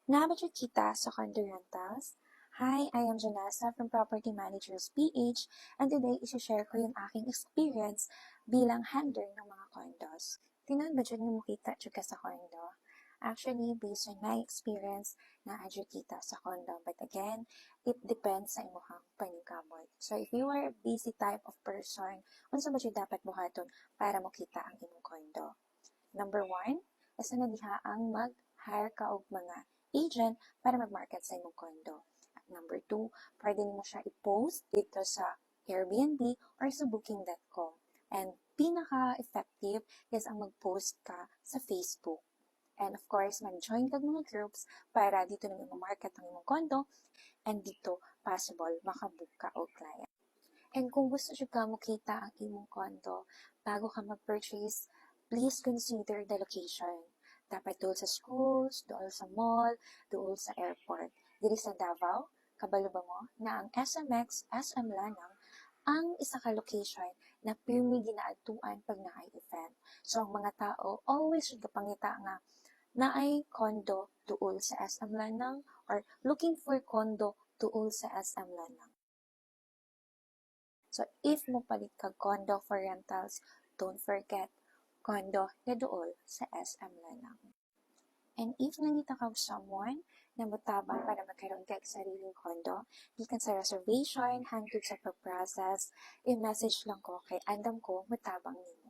Nabudget kita sa condo rentals? Hi, I am Janessa from Property Managers PH, and today isi-share ko yung aking experience bilang handler ng mga condos. Tinanbudget mo kita juga sa condo? Actually, based on my experience, na-adjust kita sa condo. But again, it depends sa imuhang paningkamot. So if you are a busy type of person, unsa ba siya dapat buhaton para mo kita ang imong condo? Number 1, asa na diha ang mag-hire ka og mga agent para mag-market sa imong condo. At number 2, pwede mo siya i-post dito sa Airbnb or sa booking.com. And pinaka-effective is ang mag-post ka sa Facebook. And of course, mag-join ka mga groups para dito na market ang imong condo and dito possible makabook ka o client. And kung gusto siya ka makita ang imong condo bago ka mag-purchase, please consider the location. Dapat doon sa schools, doon sa mall, doon sa airport. Diri sa Davao, kabalo ba mo na ang SMX, SM Lanang, ang isa ka location na pirmi ginaadtuan pag naay event. So ang mga tao always should kapangita nga naay condo doon sa SM Lanang or looking for condo doon sa SM Lanang. So if mo palit ka condo for rentals, don't forget condo na dool sa SM Lanang. And if nangita ka someone na mutabang para magkaroon ka sariling condo, gikan sa reservation, hangtod sa pag-process, i-message lang ko kay andam ko mutabang ninyo.